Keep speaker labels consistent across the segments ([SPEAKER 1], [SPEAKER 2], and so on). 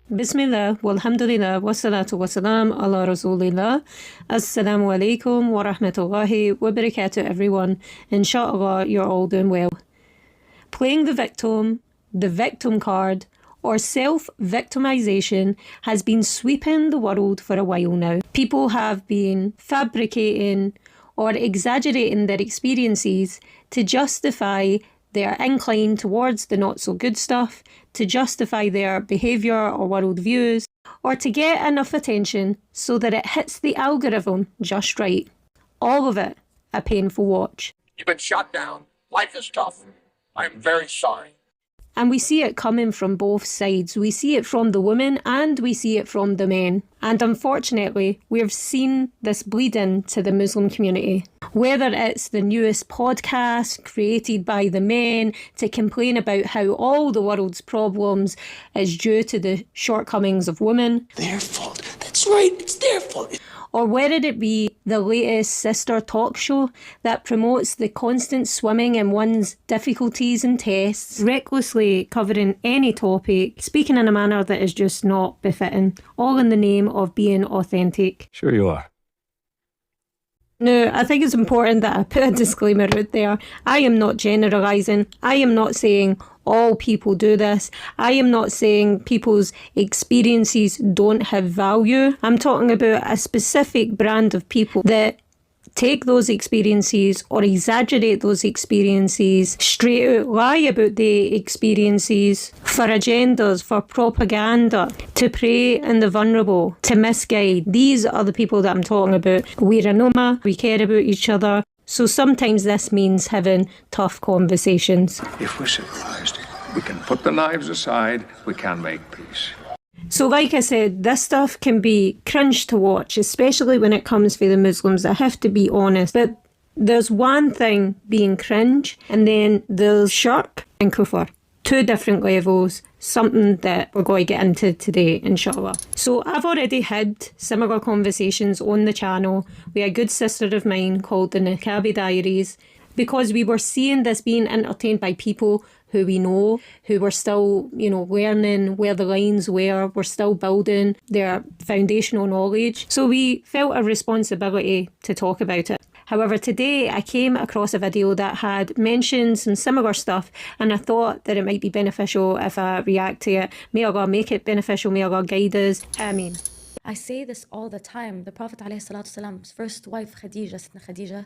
[SPEAKER 1] Bismillah, walhamdulillah, wassalatu wassalam ala rasulillah. Assalamu alaikum wa rahmatullahi wa barakatuh, everyone. Inshallah, you're all doing well. Playing the victim card, or self-victimization has been sweeping the world for a while now. People have been fabricating or exaggerating their experiences to justify their incline towards the not-so-good stuff, to justify their behaviour or worldviews, or to get enough attention so that it hits the algorithm just right. All of it a painful watch.
[SPEAKER 2] You've been shot down. Life is tough. I'm very sorry.
[SPEAKER 1] And we see it coming from both sides. We see it from the women and we see it from the men. And unfortunately, we've seen this bleed into the Muslim community. Whether it's the newest podcast created by the men to complain about how all the world's problems is due to the shortcomings of women.
[SPEAKER 3] Their fault. That's right, it's their fault.
[SPEAKER 1] Or whether it be the latest sister talk show that promotes the constant swimming in one's difficulties and tests, recklessly covering any topic, speaking in a manner that is just not befitting, all in the name of being authentic.
[SPEAKER 4] Sure you are.
[SPEAKER 1] Now, I think it's important that I put a disclaimer out there. I am not generalising. I am not saying all people do this. I am not saying people's experiences don't have value. I'm talking about a specific brand of people that take those experiences or exaggerate those experiences, straight out lie about the experiences for agendas, for propaganda, to prey on the vulnerable, to misguide. These are the people that I'm talking about. We're an ummah, we care about each other. So sometimes this means having tough conversations.
[SPEAKER 2] If we're civilized, we can put the knives aside, we can make peace.
[SPEAKER 1] So like I said, this stuff can be cringe to watch, especially when it comes for the Muslims. I have to be honest. But there's one thing being cringe, and then there's shirk and kufr. Two different levels, something that we're going to get into today, inshallah. So I've already had similar conversations on the channel with a good sister of mine called the Niqabi Diaries, because we were seeing this being entertained by people who we know, who were still, learning where the lines were still building their foundational knowledge. So we felt a responsibility to talk about it. However, today I came across a video that had mentioned some similar stuff, and I thought that it might be beneficial if I react to it. May Allah make it beneficial, may Allah guide us. Ameen.
[SPEAKER 5] I say this all the time. The Prophet ﷺ's first wife, Khadija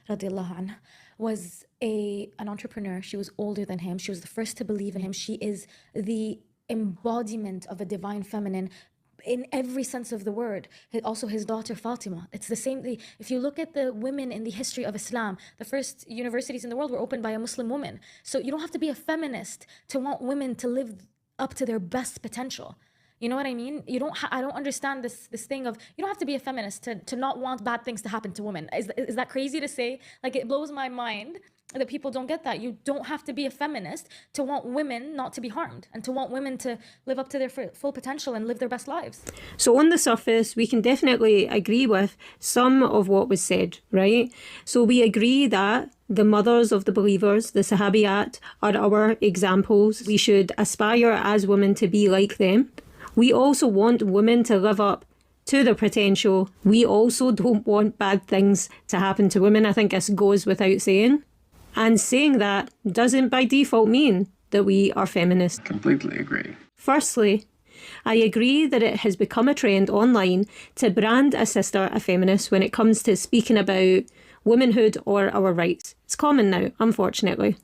[SPEAKER 5] radiallahu anha, was an entrepreneur. She was older than him. She was the first to believe in him. She is the embodiment of a divine feminine in every sense of the word. Also his daughter Fatima. It's the same thing. If you look at the women in the history of Islam, the first universities in the world were opened by a Muslim woman. So you don't have to be a feminist to want women to live up to their best potential. You know what I mean? I don't understand this thing of, you don't have to be a feminist to not want bad things to happen to women. Is that crazy to say? Like, it blows my mind that people don't get that. You don't have to be a feminist to want women not to be harmed and to want women to live up to their full potential and live their best lives.
[SPEAKER 1] So on the surface, we can definitely agree with some of what was said, right? So we agree that the mothers of the believers, the Sahabiyat, are our examples. We should aspire as women to be like them. We also want women to live up to their potential. We also don't want bad things to happen to women. I think this goes without saying. And saying that doesn't by default mean that we are feminists.
[SPEAKER 2] Completely agree.
[SPEAKER 1] Firstly, I agree that it has become a trend online to brand a sister a feminist when it comes to speaking about womanhood or our rights. It's common now, unfortunately.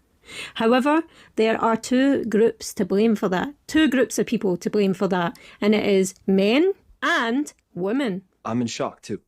[SPEAKER 1] However, there are two groups to blame for that. Two groups of people to blame for that. And it is men and women.
[SPEAKER 4] I'm in shock too.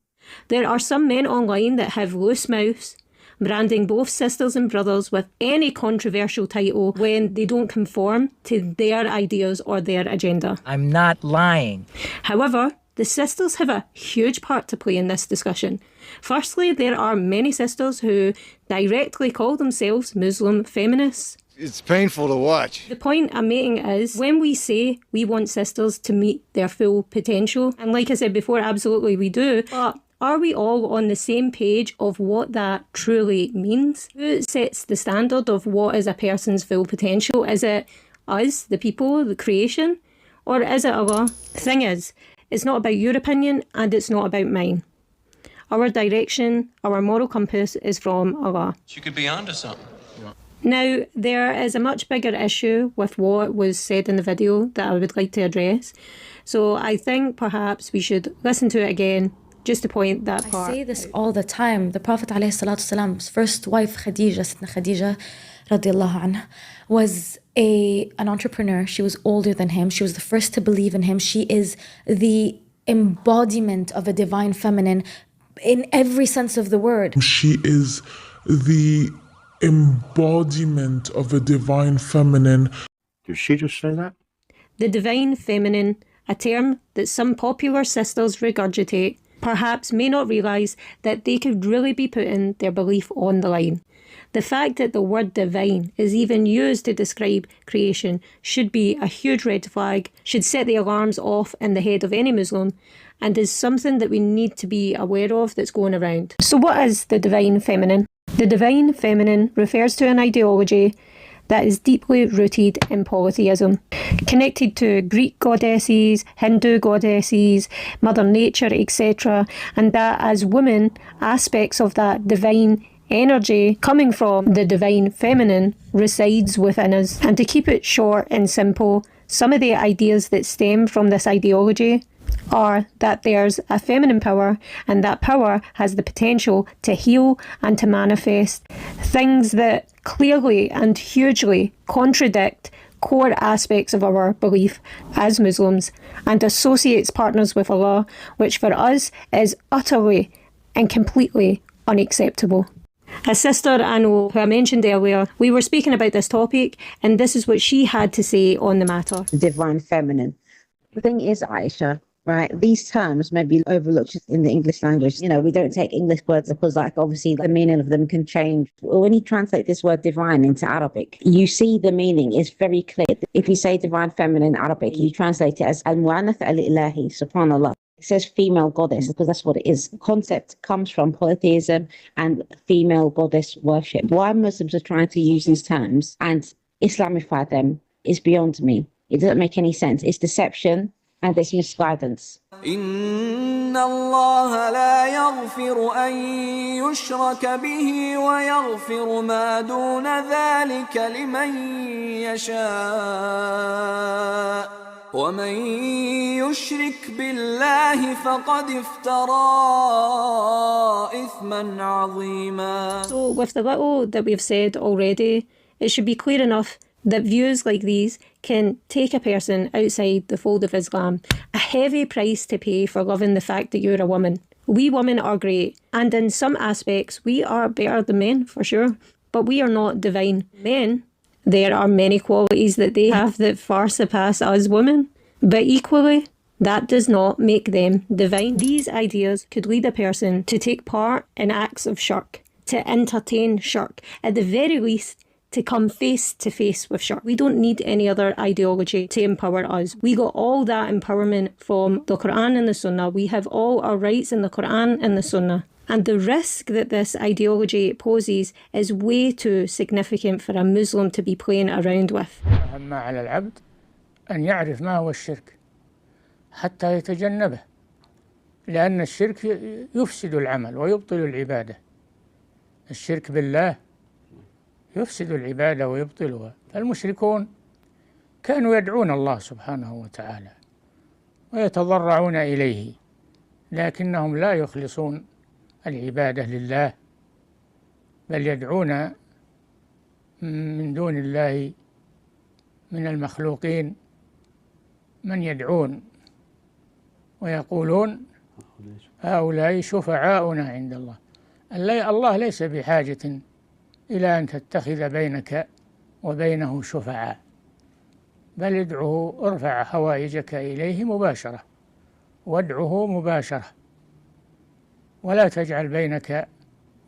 [SPEAKER 1] There are some men online that have loose mouths, branding both sisters and brothers with any controversial title when they don't conform to their ideas or their agenda.
[SPEAKER 6] I'm not lying.
[SPEAKER 1] However, the sisters have a huge part to play in this discussion. Firstly, there are many sisters who directly call themselves Muslim feminists.
[SPEAKER 7] It's painful to watch.
[SPEAKER 1] The point I'm making is, when we say we want sisters to meet their full potential, and like I said before, absolutely we do, but are we all on the same page of what that truly means? Who sets the standard of what is a person's full potential? Is it us, the people, the creation? Or is it Allah? The thing is, it's not about your opinion and it's not about mine. Our direction, our moral compass is from Allah.
[SPEAKER 4] You could be onto something.
[SPEAKER 1] Now, there is a much bigger issue with what was said in the video that I would like to address. So I think perhaps we should listen to it again just to point that part.
[SPEAKER 5] I say this all the time. The Prophet ﷺ's first wife, Khadija radiallahu anha, was an entrepreneur. She was older than him. She was the first to believe in him. She is the embodiment of a divine feminine in every sense of the word.
[SPEAKER 6] She is the embodiment of a divine feminine.
[SPEAKER 7] Did she just say that?
[SPEAKER 1] The divine feminine, a term that some popular sisters regurgitate, perhaps may not realise that they could really be putting their belief on the line. The fact that the word divine is even used to describe creation should be a huge red flag, should set the alarms off in the head of any Muslim, and is something that we need to be aware of that's going around. So what is the divine feminine? The divine feminine refers to an ideology that is deeply rooted in polytheism, connected to Greek goddesses, Hindu goddesses, Mother Nature, etc., and that as women, aspects of that divine energy coming from the divine feminine resides within us. And to keep it short and simple, some of the ideas that stem from this ideology are that there's a feminine power, and that power has the potential to heal and to manifest things that clearly and hugely contradict core aspects of our belief as Muslims, and associates partners with Allah, which for us is utterly and completely unacceptable. A sister I know who I mentioned earlier, we were speaking about this topic, and this is what she had to say on the matter.
[SPEAKER 8] The divine feminine. The thing is, Aisha, right, these terms may be overlooked in the English language. You know, we don't take English words because, like, obviously the meaning of them can change. When you translate this word divine into Arabic, you see the meaning is very clear. If you say divine feminine in Arabic, you translate it as al-mu'annath al-ilahi, subhanallah. It says female goddess because that's what it is. The concept comes from polytheism and female goddess worship. Why Muslims are trying to use these terms and Islamify them is beyond me. It doesn't make any sense. It's deception and it's misguidance.
[SPEAKER 9] إن الله لا يغفر أن يشرك به ويغفر ما دون ذلك لمن يشاء ومن يشرك بالله فقد افترى إثما عظيما.
[SPEAKER 1] So with the little that we've said already, it should be clear enough that views like these can take a person outside the fold of Islam. A heavy price to pay for loving the fact that you're a woman. We women are great, and in some aspects we are better than men, for sure, but we are not divine. Men, there are many qualities that they have that far surpass us women, but equally, that does not make them divine. These ideas could lead a person to take part in acts of shirk, to entertain shirk, at the very least, to come face to face with shirk. We don't need any other ideology to empower us. We got all that empowerment from the Quran and the Sunnah. We have all our rights in the Quran and the Sunnah. And the risk that this ideology poses is way too significant for a Muslim to be playing around with.
[SPEAKER 10] أهم على العبد أن يعرف ما هو الشرك حتى يتجنبه، لأن الشرك يفسد العمل ويبطل العبادة. الشرك بالله يفسد العبادة ويبطلها. فالمشركون كانوا يدعون الله سبحانه وتعالى ويتضرعون إليه، لكنهم لا يخلصون العبادة لله، بل يدعون من دون الله من المخلوقين من يدعون ويقولون هؤلاء شفعاؤنا عند الله. الله ليس بحاجة إلى أن تتخذ بينك وبينه شفعاء، بل ادعه، ارفع حوائجك إليه مباشرة، وادعه مباشرة، ولا تجعل بينك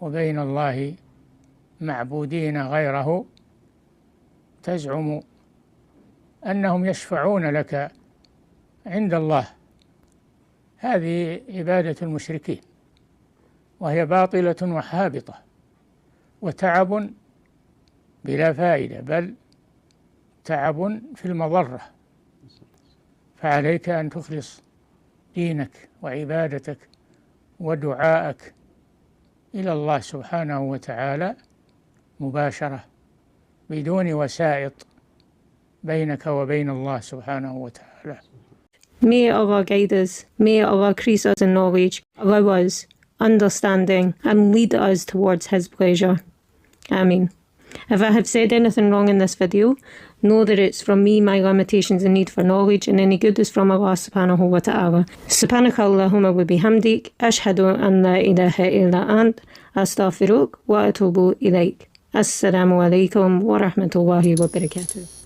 [SPEAKER 10] وبين الله معبودين غيره تزعم أنهم يشفعون لك عند الله. هذه عبادة المشركين، وهي باطلة وحابطة وتعب بلا فائدة، بل تعب في المضرة. فعليك أن تخلص دينك وعبادتك ودعائك إلى الله سبحانه وتعالى مباشرة بدون وسائط بينك وبين الله سبحانه وتعالى.
[SPEAKER 1] May Allah guide us, may Allah increase us in knowledge, allow us understanding and lead us towards His pleasure. Ameen. If I have said anything wrong in this video, know that it's from me, my limitations and need for knowledge, and any good is from Allah Subhanahu Wa Ta'ala. Subhanaka Allahumma wa bihamdik, ashhadu an la ilaha illa ant, astaghfiruk wa atubu ilayk. Assalamu alaikum wa rahmatullahi wa barakatuh.